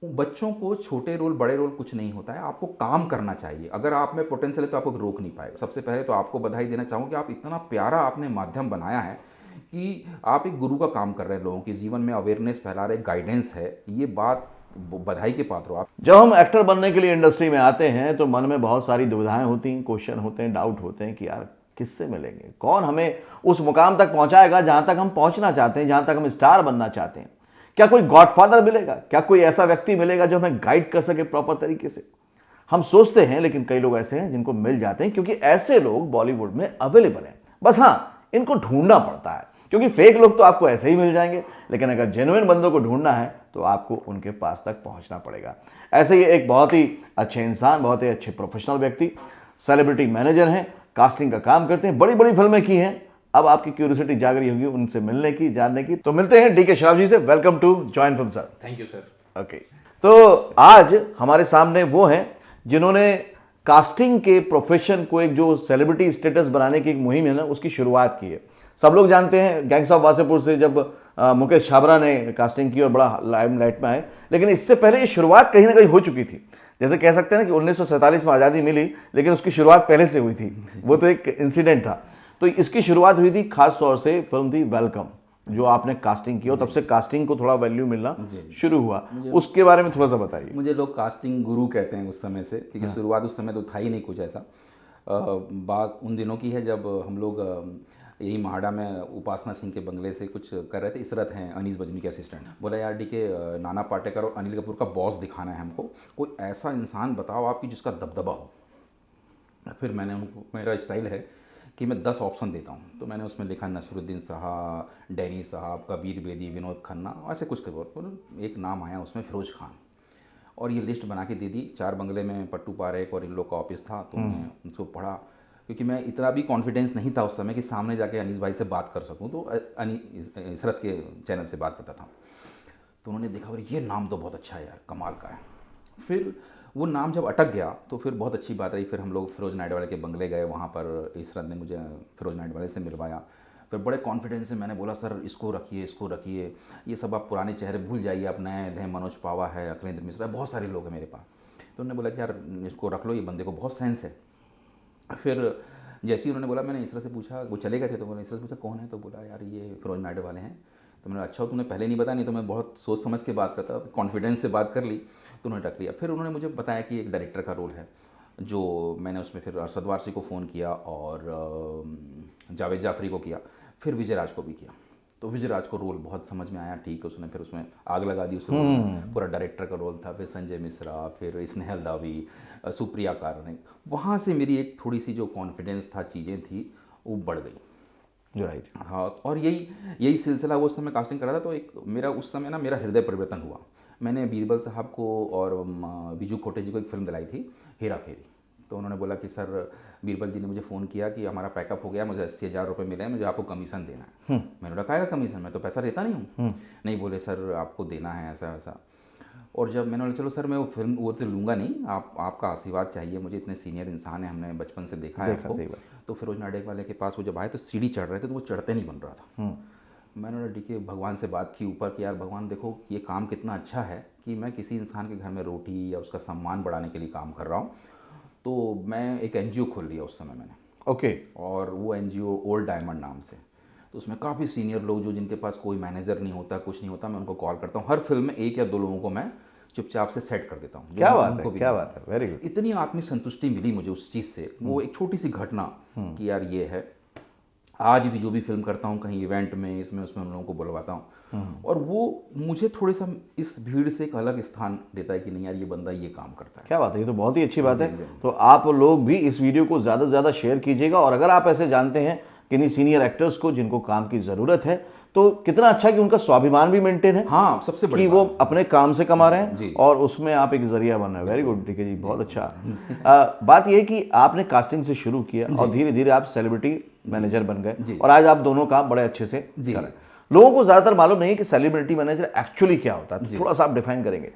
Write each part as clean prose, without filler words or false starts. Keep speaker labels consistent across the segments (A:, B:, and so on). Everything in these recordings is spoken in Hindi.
A: बच्चों को छोटे रोल बड़े रोल कुछ नहीं होता है, आपको काम करना चाहिए। अगर आप में पोटेंशियल है तो आपको रोक नहीं पाएगा। सबसे पहले तो आपको बधाई देना चाहूँ कि आप इतना प्यारा आपने माध्यम बनाया है कि आप एक गुरु का काम कर रहे हैं, लोगों के जीवन में अवेयरनेस फैला रहे, गाइडेंस है, ये बात बधाई के पात्र हो आप।
B: जब हम एक्टर बनने के लिए इंडस्ट्री में आते हैं तो मन में बहुत सारी दुविधाएं होती हैं, क्वेश्चन होते हैं, डाउट होते हैं कि यार किससे मिलेंगे, कौन हमें उस मुकाम तक पहुंचाएगा जहां तक हम पहुंचना चाहते हैं, जहां तक हम स्टार बनना चाहते हैं। क्या कोई गॉडफादर मिलेगा, क्या कोई ऐसा व्यक्ति मिलेगा जो हमें गाइड कर सके प्रॉपर तरीके से। हम सोचते हैं, लेकिन कई लोग ऐसे हैं जिनको मिल जाते हैं, क्योंकि ऐसे लोग बॉलीवुड में अवेलेबल हैं। बस हाँ, इनको ढूंढना पड़ता है, क्योंकि फेक लोग तो आपको ऐसे ही मिल जाएंगे, लेकिन अगर जेन्युइन बंदों को ढूंढना है तो आपको उनके पास तक पहुंचना पड़ेगा। ऐसे ही एक बहुत ही अच्छे इंसान, बहुत ही अच्छे प्रोफेशनल व्यक्ति, सेलिब्रिटी मैनेजर हैं, कास्टिंग का काम करते हैं, बड़ी बड़ी फिल्में की हैं। अब आपकी क्यूरियोसिटी जाग रही होगी उनसे मिलने की, जानने की। तो मिलते हैं डीके श्राफ जी से। Welcome to join film sir.
A: Thank you sir.
B: Okay, तो आज हमारे सामने वो हैं जिन्होंने कास्टिंग के प्रोफेशन को एक जो सेलिब्रिटी स्टेटस बनाने की एक मुहिम है ना, उसकी शुरुआत की है। सब लोग जानते हैं गैंग्स ऑफ वासेपुर से जब मुकेश छाबरा ने कास्टिंग की और बड़ा लाइमलाइट में आए, लेकिन इससे पहले ये शुरुआत कहीं ना कहीं हो चुकी थी। जैसे कह सकते हैं ना कि 1947 में आज़ादी मिली, लेकिन उसकी शुरुआत पहले से हुई थी, वो तो एक इंसिडेंट था। तो इसकी शुरुआत हुई थी, खास तौर से फिल्म थी वेलकम, जो आपने कास्टिंग की और तब से कास्टिंग को थोड़ा वैल्यू मिलना शुरू हुआ। उसके बारे में थोड़ा सा बताइए।
A: मुझे लोग कास्टिंग गुरु कहते हैं उस समय से, क्योंकि शुरुआत उस समय तो था ही नहीं कुछ ऐसा। बात उन दिनों की है जब हम लोग यही महाड़ा में उपासना सिंह के बंगले से कुछ कर रहे थे। इसरत हैं अनीस बजमी के असिस्टेंट, बोला यार डीके नाना पाटेकर और अनिल कपूर का बॉस दिखाना है हमको, कोई ऐसा इंसान बताओ आपकी जिसका दबदबा हो। फिर मैंने उनको, मेरा स्टाइल है कि मैं 10 ऑप्शन देता हूँ, तो मैंने उसमें लिखा नसरुद्दीन साहब, डैनी साहब, कबीर बेदी, विनोद खन्ना, ऐसे कुछ कर। एक नाम आया उसमें फिरोज खान, और ये लिस्ट बना के दे दी। 4 बंगले में पट्टू पारेख और इन लोग का ऑफिस था, तो मैं उनको पढ़ा, क्योंकि मैं इतना भी कॉन्फिडेंस नहीं था उस समय कि सामने जाके अनीस भाई से बात कर सकूं, तो इसरत के चैनल से बात करता था। तो उन्होंने देखा, और ये नाम तो बहुत अच्छा है यार, कमाल का है। फिर वो नाम जब अटक गया तो फिर बहुत अच्छी बात रही। फिर हम लोग फिरोज नाइडवाले के बंगले गए, वहाँ पर इसरत ने मुझे फिरोज नाइडवाले से मिलवाया। फिर बड़े कॉन्फिडेंस से मैंने बोला, सर इसको रखिए, इसको रखिए, ये सब आप पुराने चेहरे भूल जाइए, आप नए हैं, मनोज पावा है, अखिलेंद्र मिश्रा है, बहुत सारे लोग हैं मेरे पास। तो उन्होंने बोला कि यार इसको रख लो, ये बंदे को बहुत सेंस है। फिर जैसे ही उन्होंने बोला, मैंने इसरत से पूछा, वो चले गए थे, तो मैंने इसरत से पूछा कौन है, तो बोला यार ये फिरोज नाइडर वाले हैं। तो मैंने अच्छा तुमने पहले नहीं बताया, नहीं तो मैं बहुत सोच समझ के बात करता, कॉन्फिडेंस से बात कर ली, तो उन्होंने रख लिया। फिर उन्होंने मुझे बताया कि एक डायरेक्टर का रोल है, जो मैंने उसमें फिर अरशद वारसी को फ़ोन किया और जावेद जाफरी को किया, फिर विजय राज को भी किया। तो विजय राज को रोल बहुत समझ में आया, ठीक है, उसने फिर उसमें आग लगा दी, उससे पूरा डायरेक्टर का रोल था। फिर संजय मिश्रा, फिर स्नेहल दावी, सुप्रिया कारणे, वहाँ से मेरी एक थोड़ी सी जो कॉन्फिडेंस था, चीज़ें थी, वो बढ़ गई।
B: राइट।
A: हाँ, और यही सिलसिला वो उस समय कास्टिंग कर रहा था। तो एक मेरा उस समय ना मेरा हृदय परिवर्तन हुआ। मैंने बीरबल साहब को और बीजू खोटे जी को एक फिल्म दिलाई थी, हेरा फेरी। तो उन्होंने बोला कि सर, बीरबल जी ने मुझे फ़ोन किया कि हमारा पैकअप हो गया, मुझे 80,000 रुपये मिले हैं, मुझे आपको कमीशन देना है। मैंने बोला काहे का कमीशन, मैं तो पैसा देता नहीं हूँ। नहीं, बोले सर आपको देना है, ऐसा वैसा। और जब मैंने बोला चलो सर, मैं वो फिल्म वो तो लूँगा नहीं, आपका आशीर्वाद चाहिए मुझे, इतने सीनियर इंसान है, हमने बचपन से देखा है आपको। तो फिरोज नाइडर वाले के पास वो जब आए तो सीढ़ी चढ़ रहे थे, तो वो चढ़ते नहीं बन रहा था। मैंने डीके भगवान से बात की ऊपर कि यार भगवान देखो ये काम कितना अच्छा है कि मैं किसी इंसान के घर में रोटी या उसका सम्मान बढ़ाने के लिए काम कर रहा हूँ। तो मैं एक एनजीओ खोल लिया उस समय मैंने।
B: ओके।
A: और वो एनजीओ ओल्ड डायमंड नाम से। तो उसमें काफ़ी सीनियर लोग, जो जिनके पास कोई मैनेजर नहीं होता, कुछ नहीं होता, मैं उनको कॉल करता हूँ। हर फिल्म में 1 या 2 लोगों को मैं चुपचाप से सेट कर देता हूँ।
B: क्या बात है, क्या बात है, वेरी गुड।
A: इतनी आत्मिक संतुष्टि मिली मुझे उस चीज़ से, वो एक छोटी सी घटना कि यार ये है। आज भी जो भी फिल्म करता हूँ, कहीं इवेंट में, इसमें उसमें, उन लोगों को बुलवाता हूँ, और वो मुझे थोड़ा सा इस भीड़ से एक अलग स्थान देता है कि नहीं यार ये बंदा ये काम करता है।
B: क्या बात है, ये तो बहुत ही अच्छी बात है। तो आप लोग भी इस वीडियो को ज़्यादा से ज़्यादा शेयर कीजिएगा, और अगर आप ऐसे जानते हैं किन्हीं सीनियर एक्टर्स को जिनको काम की ज़रूरत है, तो कितना अच्छा कि उनका स्वाभिमान भी मेंटेन है।
A: हाँ, सबसे बड़ी
B: कि वो अपने काम से कमा रहे हैं
A: जी।
B: और उसमें आप एक जरिया बन रहे हैं। वेरी गुड, ठीक है जी, बहुत अच्छा। बात यह है कि आपने कास्टिंग से शुरू किया और धीरे धीरे आप सेलिब्रिटी मैनेजर बन गए, और आज आप दोनों काम बड़े अच्छे से कर रहे हैं। लोगों को ज़्यादातर मालूम नहीं है कि सेलिब्रिटी मैनेजर एक्चुअली क्या होता है, थोड़ा सा आप डिफाइन करेंगे।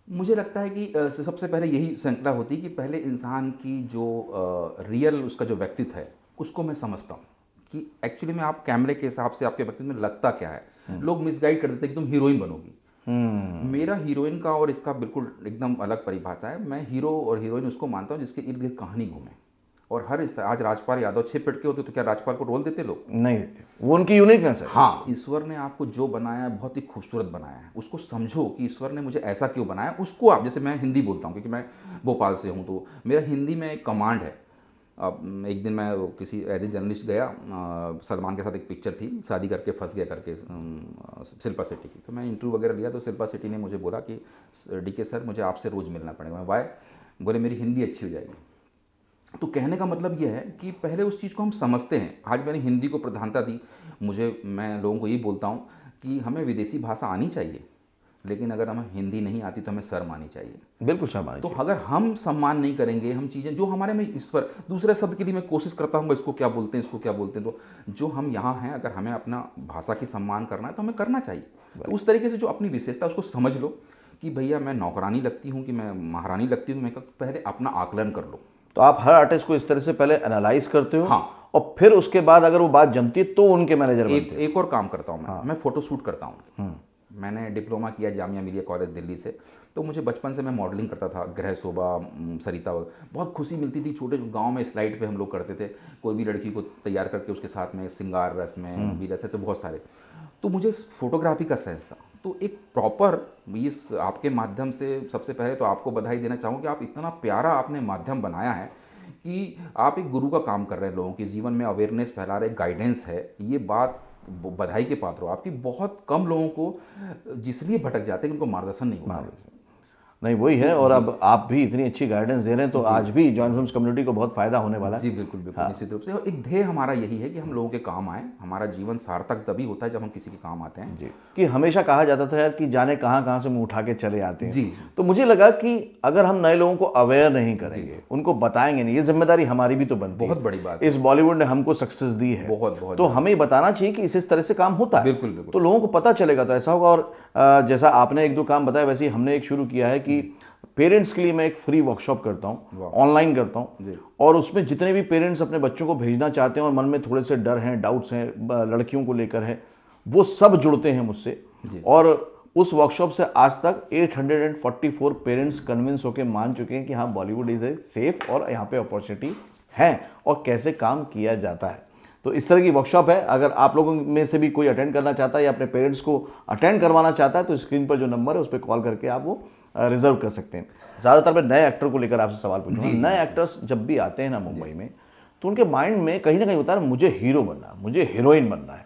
A: मुझे लगता है कि सबसे पहले यही श्रृंखला होती है कि पहले इंसान की जो रियल उसका जो व्यक्तित्व है उसको मैं समझता हूँ कि एक्चुअली में आप कैमरे के हिसाब से आपके व्यक्तित्व में लगता क्या है। लोग मिसगाइड कर देते हैं कि तुम हीरोइन बनोगी, मेरा हीरोइन का और इसका बिल्कुल एकदम अलग परिभाषा है। मैं हीरो और हीरोइन उसको मानता हूँ जिसके इर्द गिर्द कहानी घूमे। और हर इस आज राजपाल यादव 6 फीट के होते तो क्या राजपाल को रोल देते लोग?
B: नहीं देते, वो उनकी यूनिकनेस है।
A: हाँ, ईश्वर ने आपको जो बनाया है बहुत ही खूबसूरत बनाया है। उसको समझो कि ईश्वर ने मुझे ऐसा क्यों बनाया। उसको आप, जैसे मैं हिंदी बोलता हूँ क्योंकि मैं भोपाल से हूँ, तो मेरा हिंदी में एक कमांड है। अब एक दिन मैं किसी एज ए जर्नलिस्ट गया, सलमान के साथ एक पिक्चर थी, शादी करके फंस गया करके, शिल्पा शेट्टी की। तो मैं इंटरव्यू वगैरह लिया तो शिल्पा शेट्टी ने मुझे बोला कि डीके सर मुझे आपसे रोज़ मिलना पड़ेगा। मैं वाई? बोले मेरी हिंदी अच्छी हो जाएगी। तो कहने का मतलब ये है कि पहले उस चीज़ को हम समझते हैं। आज मैंने हिंदी को प्रधानता दी। मैं लोगों को यही बोलता हूँ कि हमें विदेशी भाषा आनी चाहिए, लेकिन अगर हमें हिंदी नहीं आती तो हमें शर्म आनी चाहिए।
B: बिल्कुल शर्म आनी
A: तो
B: चाहिए।
A: अगर हम सम्मान नहीं करेंगे, हम चीज़ें जो हमारे में ईश्वर, दूसरे शब्द के लिए मैं कोशिश करता हूँ इसको क्या बोलते हैं, इसको क्या बोलते हैं, तो जो हम यहाँ हैं, अगर हमें अपना भाषा की सम्मान करना है तो हमें करना चाहिए। तो उस तरीके से जो अपनी विशेषता उसको समझ लो कि भैया मैं नौकरानी लगती हूँ कि मैं महारानी लगती हूँ, मैं पहले अपना आकलन कर लो।
B: तो आप हर आर्टिस्ट को इस तरह से पहले एनालाइज करते हो,
A: हाँ।
B: और फिर उसके बाद अगर वो बात जमती है तो उनके मैनेजर बनते हो।
A: एक और काम करता हूँ मैं फोटो शूट करता हूँ। मैंने डिप्लोमा किया जामिया मिलिया कॉलेज दिल्ली से। तो मुझे बचपन से मैं मॉडलिंग करता था, ग्रह शोभा, सरिता, बहुत खुशी मिलती थी। छोटे गांव में स्लाइड पे हम लोग करते थे, कोई भी लड़की को तैयार करके उसके साथ में सिंगार रस में भी रस, ऐसे बहुत सारे। तो मुझे फोटोग्राफी का सेंस था। तो एक प्रॉपर, इस आपके माध्यम से सबसे पहले तो आपको बधाई देना चाहूँ कि आप इतना प्यारा आपने माध्यम बनाया है कि आप एक गुरु का काम कर रहे हैं, लोगों के जीवन में अवेयरनेस फैला रहे, गाइडेंस है। ये बात बधाई के पात्र हो आपकी। बहुत कम लोगों को जिसलिए भटक जाते हैं कि उनको मार्गदर्शन नहीं होता है।
B: नहीं, वही है। और अब आप भी इतनी अच्छी गाइडेंस दे रहे हैं तो आज भी जॉनसन्स कम्युनिटी को बहुत फायदा होने वाला है।
A: जी बिल्कुल बिल्कुल, निश्चित रूप से। और एक ध्येय हमारा यही है कि हम लोगों के काम आए। हमारा जीवन सार्थक तभी होता है जब हम किसी के काम आते हैं।
B: जी, कि हमेशा कहा जाता था यार कि जाने कहाँ कहाँ से मुंह उठा के चले आते हैं।
A: जी।
B: तो मुझे लगा कि अगर हम नए लोगों को अवेयर नहीं करेंगे, उनको बताएंगे नहीं, ये जिम्मेदारी हमारी भी तो बनती है।
A: बहुत बड़ी बात है।
B: इस बॉलीवुड ने हमको सक्सेस दी है,
A: बहुत बहुत।
B: तो हमें बताना चाहिए कि इस तरह से काम होता है।
A: बिल्कुल बिल्कुल।
B: तो लोगों को पता चलेगा तो ऐसा होगा। और जैसा आपने एक दो काम बताया, वैसे ही हमने एक शुरू किया है कि पेरेंट्स के लिए मैं एक फ्री वर्कशॉप करता हूँ, ऑनलाइन करता हूँ। और उसमें जितने भी पेरेंट्स अपने बच्चों को भेजना चाहते हैं और मन में थोड़े से डर हैं, डाउट्स हैं, लड़कियों को लेकर है, वो सब जुड़ते हैं मुझसे। और उस वर्कशॉप से आज तक 844 पेरेंट्स कन्विंस होकर मान चुके हैं कि हाँ, बॉलीवुड इज ए सेफ और यहाँ पे अपॉर्चुनिटी है और कैसे काम किया जाता है। तो इस तरह की वर्कशॉप है। अगर आप लोगों में से भी कोई अटेंड करना चाहता है या अपने पेरेंट्स को अटेंड करवाना चाहता है तो स्क्रीन पर जो नंबर है उस पर कॉल करके आप वो रिजर्व कर सकते हैं। ज़्यादातर मैं नए एक्टर को लेकर आपसे सवाल पूछूंगा। नए एक्टर्स जब भी आते हैं ना मुंबई में, तो उनके माइंड में कहीं ना कहीं होता है मुझे हीरो बनना है, मुझे हीरोइन बनना है।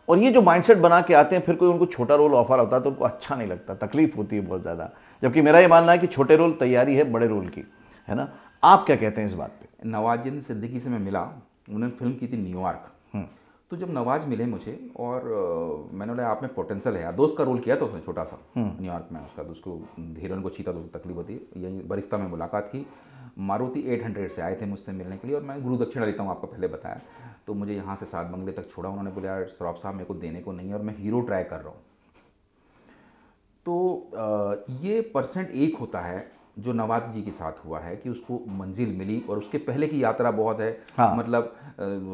B: और ये जो माइंडसेट बना के आते हैं, फिर कोई उनको छोटा रोल ऑफर होता है तो उनको अच्छा नहीं लगता, तकलीफ होती है बहुत ज़्यादा। जबकि मेरा ये मानना है कि छोटे रोल तैयारी है बड़े रोल की, है ना। आप क्या कहते हैं इस बात पे?
A: नवाजुद्दीन सिद्दीकी से मैं मिला, उन्होंने फिल्म की थी न्यूयॉर्क। तो जब नवाज मिले मुझे और मैंने बोला आप में पोटेंशियल है यार। दोस्त का रोल किया था उसने छोटा सा न्यूयॉर्क में, उसका उसको हीरोइन को छीता तो उसको तकलीफ होती है। यही बरिस्ता में मुलाकात की। मारुति 800 से आए थे मुझसे मिलने के लिए और मैं गुरु दक्षिणा लेता हूँ, आपको पहले बताया। तो मुझे यहाँ से 7 बंगले तक छोड़ा। उन्होंने बोला यार सौरभ साहब मेरे को देने को नहीं है और मैं हीरो ट्राई कर रहा हूँ। तो ये परसेंट एक होता है जो नवाज जी के साथ हुआ है कि उसको मंजिल मिली। और उसके पहले की यात्रा बहुत है।
B: हाँ।
A: मतलब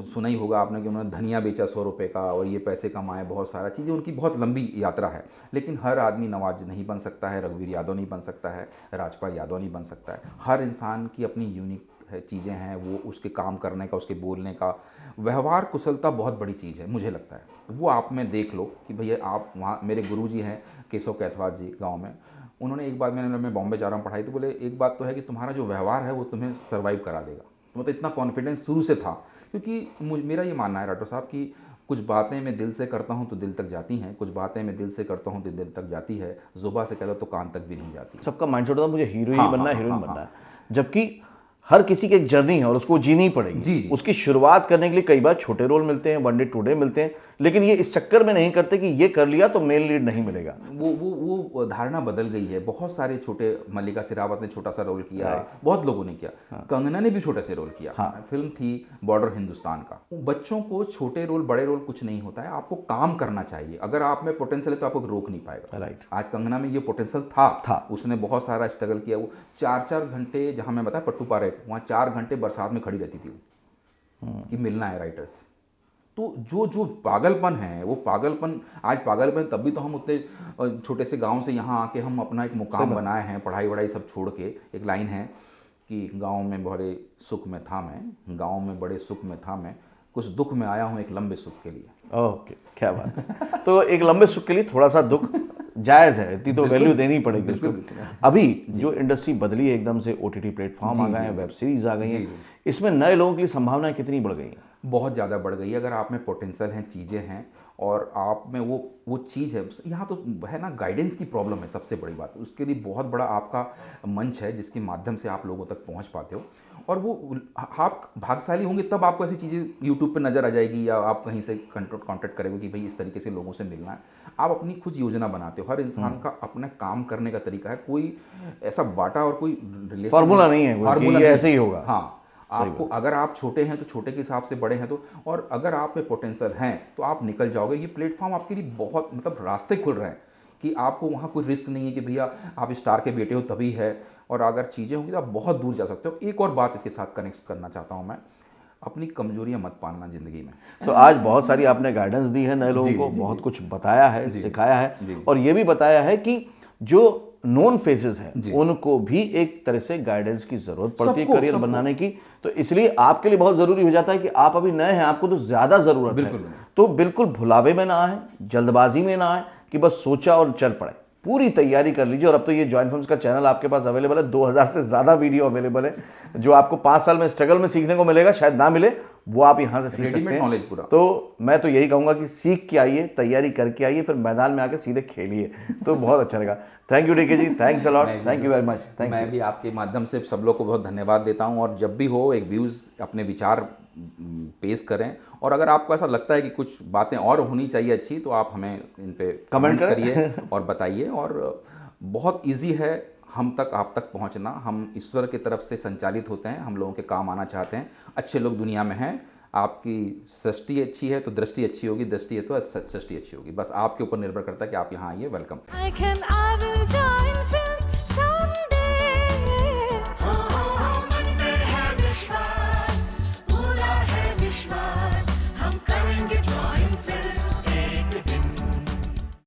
A: सुना ही होगा आपने कि उन्होंने धनिया बेचा 100 रुपये का और ये पैसे कमाए, बहुत सारा चीज़ें, उनकी बहुत लंबी यात्रा है। लेकिन हर आदमी नवाज नहीं बन सकता है, रघुवीर यादव नहीं बन सकता है, राजपाल यादव नहीं बन सकता है। हर इंसान की अपनी यूनिक चीज़ें हैं, वो उसके काम करने का, उसके बोलने का, व्यवहार कुशलता बहुत बड़ी चीज़ है मुझे लगता है। वो आप में देख लो कि भैया आप वहाँ, मेरे गुरुजी हैं केशव कैथवाद जी गांव में, उन्होंने एक बात, मैं बॉम्बे जा रहा हूँ पढ़ाई, तो बोले एक बात तो है कि तुम्हारा जो व्यवहार है वो तुम्हें सर्वाइव करा देगा। मतलब इतना कॉन्फिडेंस शुरू से था। क्योंकि मेरा ये मानना है राठौर साहब कि कुछ बातें मैं दिल से करता हूँ तो दिल तक जाती हैं, कुछ बातें मैं दिल से करता हूँ तो दिल तक जाती है, जुबान से कहता तो कान तक भी नहीं जाती।
B: सबका माइंडसेट होता है मुझे हीरो ही बनना है, हीरोइन बनना है। जबकि हर किसी की एक जर्नी है और उसको जीनी पड़ेगी।
A: जी।
B: उसकी शुरुआत करने के लिए कई बार छोटे रोल मिलते हैं, 1 डे 2 डे मिलते हैं, लेकिन ये इस चक्कर में नहीं करते कि ये कर लिया तो मेन लीड नहीं मिलेगा।
A: वो धारणा बदल गई है। बहुत सारे छोटे, मल्लिका शेरावत ने छोटा सा रोल किया, बहुत लोगों ने किया, कंगना ने भी छोटे से रोल किया। फिल्म थी बॉर्डर हिंदुस्तान का। बच्चों को छोटे रोल बड़े रोल कुछ नहीं होता है, आपको काम करना चाहिए। अगर आप में पोटेंशियल है तो आपको रोक नहीं पाएगा।
B: राइट।
A: आज कंगना में ये पोटेंशियल था। उसने बहुत सारा स्ट्रगल किया। वो 4-4 घंटे, जहाँ मैं बताया पट्टू पारे, वहाँ 4 घंटे बरसात में खड़ी रहती थी कि मिलना है राइटर से। तो जो जो पागलपन है वो पागलपन, आज पागलपन तभी तो हम उतने छोटे से गांव से यहाँ आके हम अपना एक मुकाम बनाए हैं, पढ़ाई वढ़ाई सब छोड़ के। एक लाइन है कि गांव में बड़े सुख में था मैं, गांव में बड़े सुख में था मैं, कुछ दुख में आया हूँ एक लंबे सुख के लिए।
B: ओके, क्या बात है। तो एक लंबे सुख के लिए थोड़ा सा दुख जायज़ है, इतनी तो वैल्यू देनी पड़ेगी उसको। अभी जो इंडस्ट्री बदली है एकदम से, ओटीटी प्लेटफॉर्म आ गए हैं, वेब सीरीज आ गई हैं, इसमें नए लोगों के लिए संभावनाएं कितनी बढ़ गई हैं?
A: बहुत ज़्यादा बढ़ गई है। अगर आप में पोटेंशियल हैं, चीज़ें हैं और आप में वो चीज़ है, यहाँ तो है ना, गाइडेंस की प्रॉब्लम है सबसे बड़ी बात। उसके लिए बहुत बड़ा आपका मंच है जिसके माध्यम से आप लोगों तक पहुँच पाते हो, और वो आप भाग्यशाली होंगे तब आपको ऐसी चीज़ें यूट्यूब पे नज़र आ जाएगी, या आप कहीं से कांटेक्ट करेंगे कि भाई इस तरीके से लोगों से मिलना है। आप अपनी खुद योजना बनाते हो। हर इंसान का अपना काम करने का तरीका है, कोई ऐसा बाटा और कोई
B: फार्मूला नहीं है,
A: फार्मूला
B: ये ऐसे ही होगा।
A: हाँ, आपको अगर आप छोटे हैं तो छोटे के हिसाब से, बड़े हैं तो, और अगर आप में पोटेंशियल हैं तो आप निकल जाओगे। ये प्लेटफॉर्म आपके लिए बहुत मतलब रास्ते खुल रहे हैं कि आपको वहाँ कोई रिस्क नहीं है कि भैया आप स्टार के बेटे हो तभी है, और अगर चीज़ें होंगी तो आप बहुत दूर जा सकते हो। एक और बात इसके साथ कनेक्ट करना चाहता हूँ मैं, अपनी कमजोरियां मत पालना ज़िंदगी में।
B: तो आज बहुत सारी आपने गाइडेंस दी है नए लोगों को, बहुत कुछ बताया है, सिखाया है, और ये भी बताया है कि जो नॉन फेसेस हैं उनको भी एक तरह से गाइडेंस की जरूरत पड़ती है करियर बनाने की। तो इसलिए आपके लिए बहुत जरूरी हो जाता है कि आप अभी नए हैं, आपको तो ज्यादा जरूरत है। तो बिल्कुल भुलावे में ना आए, जल्दबाजी में ना आए कि बस सोचा और चल पड़े, पूरी तैयारी कर लीजिए। और अब तो ये जॉइन फिल्म्स का चैनल आपके पास अवेलेबल है, 2000 से ज़्यादा वीडियो अवेलेबल है। जो आपको 5 साल में स्ट्रगल में सीखने को मिलेगा, शायद ना मिले, वो आप यहाँ से सीख सकते हैं।
A: पूरा।
B: तो मैं तो यही कहूँगा कि सीख के आइए, तैयारी करके आइए, फिर मैदान में आके सीधे खेलिए, तो बहुत अच्छा लगा। Thank you D K ji, thanks a lot, thank you very much.
A: मैं भी आपके माध्यम से सब लोग को बहुत धन्यवाद देता हूँ, और जब भी हो एक व्यूज़ अपने विचार पेश करें, और अगर आपको ऐसा लगता है कि कुछ बातें और होनी चाहिए अच्छी, तो आप हमें इन पे कमेंट करिए और बताइए। और बहुत इजी है हम तक, आप तक पहुंचना। हम ईश्वर की तरफ से संचालित होते हैं, हम लोगों के काम आना चाहते हैं। अच्छे लोग दुनिया में हैं। आपकी सृष्टि अच्छी है तो दृष्टि अच्छी होगी, दृष्टि है तो सृष्टि अच्छी होगी। बस आपके ऊपर निर्भर करता है कि आप यहाँ आइए। वेलकम।